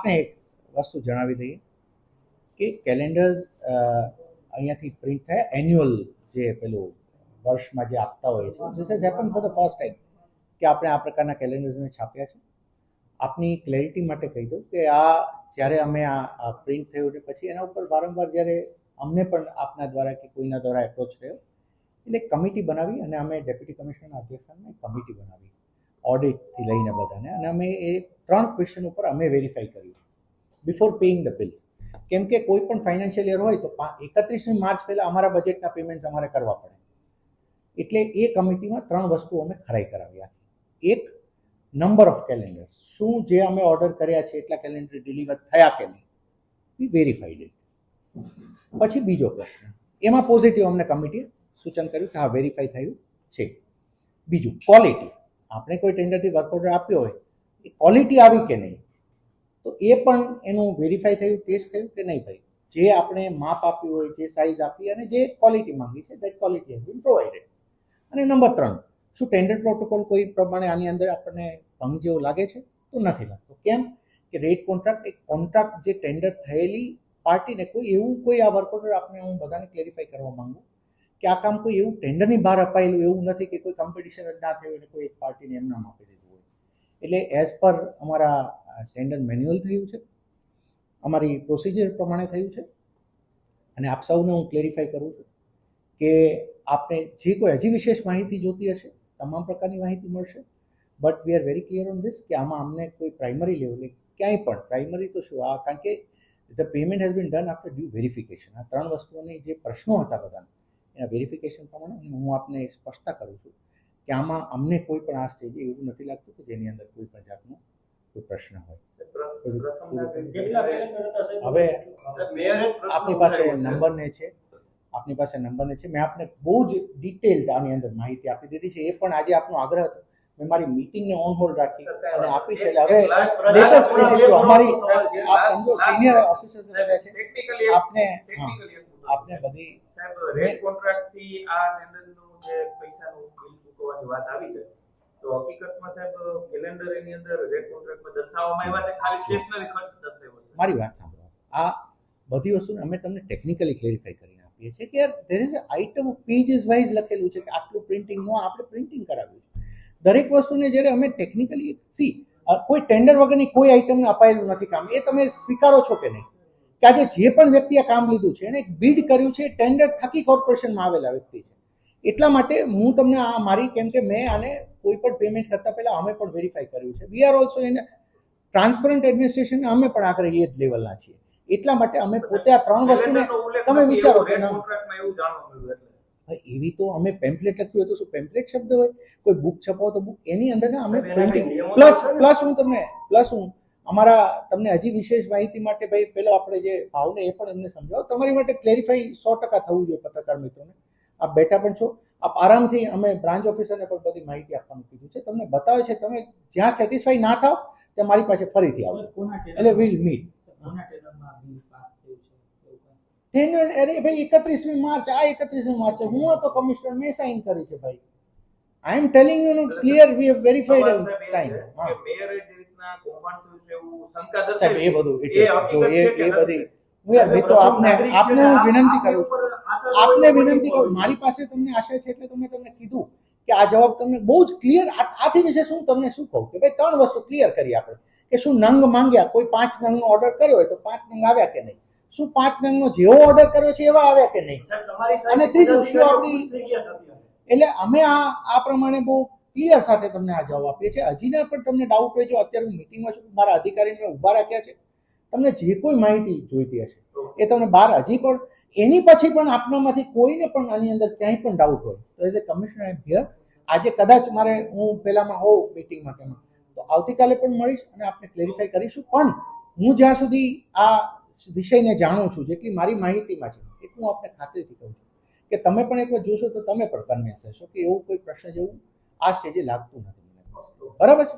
આપને એક વસ્તુ જણાવી દઈએ કે કેલેન્ડર્સ અહીંયાથી પ્રિન્ટ થાય એન્યુઅલ જે પેલું વર્ષમાં જે આપતા હોય છે, this has happen for the first time કે આપણે આ પ્રકારના કેલેન્ડર્સને છાપ્યા છે. આપની ક્લેરિટી માટે કહી દઉં કે આ જ્યારે અમે આ પ્રિન્ટ થયું ને પછી એના ઉપર વારંવાર જ્યારે અમને પણ આપના દ્વારા કે કોઈના દ્વારા એપ્રોચ થયો એટલે કમિટી બનાવી અને અમે ડેપ્યુટી કમિશનરના અધ્યક્ષસ્થાને કમિટી બનાવી ઓડિટથી લઈને બધાને, અને અમે એ 3 ક્વેશ્ચન ઉપર અમે વેરીફાઈ કર્યું બિફોર પેઇંગ ધ બિલ્સ. કેમ કે કોઈ પણ ફાઇનાન્શિયલ યર હોય તો 31મી માર્ચ પહેલાં અમારા બજેટના પેમેન્ટ અમારે કરવા પડે. એટલે એ કમિટીમાં 3 વસ્તુઓ અમે ખરાઈ કરાવ્યા. એક, નંબર ઓફ કેલેન્ડર્સ, શું જે અમે ઓર્ડર કર્યા છે એટલા કેલેન્ડર ડિલિવર થયા કે નહીં, વી વેરીફાઈડ ઇટ. પછી બીજો પ્રશ્ન, એમાં પોઝિટિવ અમને કમિટીએ સૂચન કર્યું કે હા વેરીફાઈ થયું છે. બીજું, ક્વોલિટી, આપણે કોઈ ટેન્ડરથી વર્ક ઓર્ડર આપ્યો હોય એ ક્વોલિટી આવી કે નહીં, તો એ પણ એનું વેરીફાઈ થયું, ટેસ્ટ થયું કે નહીં ભાઈ, જે આપણે માપ આપ્યું હોય, જે સાઇઝ આપી અને જે ક્વોલિટી માંગી છે that quality has been provided. અને નંબર 3, શું ટેન્ડર પ્રોટોકોલ કોઈ પ્રમાણે આની અંદર આપણને ભંગ જેવો લાગે છે? તો નથી લાગતો. કેમ કે રેટ કોન્ટ્રાક્ટ એક કોન્ટ્રાક્ટ જે ટેન્ડર થયેલી પાર્ટીને કોઈ આ વર્ક ઓર્ડર આપણે હું બધાને ક્લેરિફાઈ કરવા માંગુ કે આ કામ કોઈ એવું ટેન્ડરની બહાર અપાયેલું એવું નથી કે કોઈ કોમ્પિટિશન જ ના થયું અને કોઈ એક પાર્ટીને એમ નામ આપી દીધું હોય. એટલે એઝ પર અમારા ટેન્ડર મેન્યુઅલ થયું છે, અમારી પ્રોસિજર પ્રમાણે થયું છે. અને આપ સૌને હું ક્લેરિફાઈ કરું છું કે આપને જે કોઈ હજી વિશેષ માહિતી જોતી હશે તમામ પ્રકારની માહિતી મળશે. But we are very clear on this કે આમાં અમને કોઈ પ્રાઇમરી લેવલે ક્યાંય પણ પ્રાઇમરી તો શું કારણ કે the payment has been done after due verification. આ 3 વસ્તુઓની જે પ્રશ્નો હતા બધાના એના વેરિફિકેશન પ્રમાણે હું આપને સ્પષ્ટતા કરું છું કે આમાં અમને કોઈ પણ આ સ્ટેજે એવું નથી લાગતું કે જેની અંદર કોઈ પણ જાતનો કોઈ પ્રશ્ન હોય. હવે આપની પાસે નંબરને છે, મેં આપને બહુ જ ડિટેલ્ડ આની અંદર માહિતી આપી દીધી છે. એ પણ આજે આપનો આગ્રહ હતો, મેં મારી મીટિંગને ઓન હોલ્ડ રાખી અને આપી છે. એટલે હવે લેટેસ્ટ ફિનિશ અમારી આપ સમજો સિનિયર ઓફિસર્સ રહ્યા છે આપને બધી રેટ કોન્ટ્રાક્ટથી આ ટેન્ડરનું જે પૈસાનું બિલ ચૂકવવાની વાત આવી છે, તો હકીકતમાં સાહેબ કેલેન્ડર એની અંદર રેટ કોન્ટ્રાક્ટમાં દર્શાવવામાં આવ્યા છે, ખાલી સ્ટેશનરી ખર્ચ દર્શાવ્યો છે. મારી વાત સાંભળો, આ બધી વસ્તુને અમે તમને ટેકનિકલી ક્લેરિફાઈ કરીને આપીએ છીએ કે યાર there is item pages wise લખેલું છે કે આટલું પ્રિન્ટિંગનું આપણે પ્રિન્ટિંગ કરાવ્યું છે. દરેક વસ્તુને જ્યારે અમે ટેકનિકલી કોઈ ટેન્ડર વગરની કોઈ આઇટમને અપાયેલું નથી કામ. એ તમે સ્વીકારો છો કે નહીં કે આજે જે પણ વ્યક્તિએ કામ લીધું છે એને એક બીડ કર્યું છે, ટેન્ડર થકી કોર્પોરેશનમાં આવેલા વ્યક્તિ છે. એટલા માટે હું તમને આ મારી, કેમ કે મેં આને કોઈ પણ પેમેન્ટ કરતા પહેલા અમે પણ વેરીફાઈ કર્યું છે. We are also in transparent administration, અમે પણ આગળ એ જ લેવલના છીએ. એટલા માટે અમે પોતે આ 3 વસ્તુને તમે વિચારો કે એવી તો અમે પેમ્પલેટ લખ્યું હોય તો શું પેમ્પલેટ શબ્દ હોય, કોઈ બુક છપાવો તો બુક, એની અંદર ને અમે પ્રિન્ટિંગ પ્લસ હું અમારા તમને હજી વિશેષ માહિતી માટે ભાઈ પેલો આપણે જે ભાવને એ પણ એમને સમજાવો. તમારી માટે ક્લેરિફાઈ 100% થવું જોઈએ પત્રકાર મિત્રોને. આપ બેઠા પણ છો, આપ આરામથી, અમે બ્રાન્ચ ઓફિસરને પણ બધી માહિતી આપવાનું કીધું છે, તમને બતાવે છે. તમે જ્યાં સેટિસ્ફાઈ ના થાવ ત્યાં મારી પાસે ફરીથી આવો, એટલે વિલ મીટ. અરે ભાઈ 31મી માર્ચ, આ 31મી માર્ચે હું હતો કમિશનર, મેં સાઇન કરી છે ભાઈ. I am telling you no clear, we have verified and sign. હા, મેયરે જે રીતના કૌભાંડ થયું છે એવું શંકા દર્શાવી સાહેબ, એ બધું જો એ બધી મિત્રો આપને હું વિનંતી કરું મારી પાસે તમને આશા છે એટલે તમને કીધું કે આ જવાબ તમને બહુ જ ક્લિયર. આથી વિશે શું તમને શું કહું કે ભાઈ 3 વસ્તુ ક્લિયર કરી આપણે કે શું નંગ માંગ્યા, કોઈ 5 નંગનો ઓર્ડર કર્યો હોય તો 5 નંગ આવ્યા કે નહીં, શું 5 નંગનો જેવો ઓર્ડર કર્યો છે એવા આવ્યા કે નહીં, અને ત્રીજું શું આપણી, એટલે અમે આ પ્રમાણે બહુ ક્લિયર સાથે તમને આ જવાબ આપીએ છીએ. હજીના પણ તમને ડાઉટ હોય, જો અત્યારે હું મિટિંગમાં છું, મારા અધિકારીને ઊભા રાખ્યા છે, તમને જે કોઈ માહિતી જોઈતી હશે એ તમને બહાર હજી પણ એની પછી પણ આપનામાંથી કોઈને પણ આની અંદર ક્યાંય પણ ડાઉટ હોય તો as a commissioner I am here. આજે કદાચ મારે હું પહેલામાં હોઉં મિટિંગમાં તેમાં, તો આવતીકાલે પણ મળીશ અને આપણે ક્લેરિફાઈ કરીશું. પણ હું જ્યાં સુધી આ વિષયને જાણું છું, જેટલી મારી માહિતીમાં છે એટલું આપણે ખાતરીથી કહું છું કે તમે પણ એકવાર જોશો તો તમે પણ કન્વિન્સ થશો કે એવું કોઈ પ્રશ્ન જેવું આ સ્ટેજે લાગતું નથી. બરાબર છે.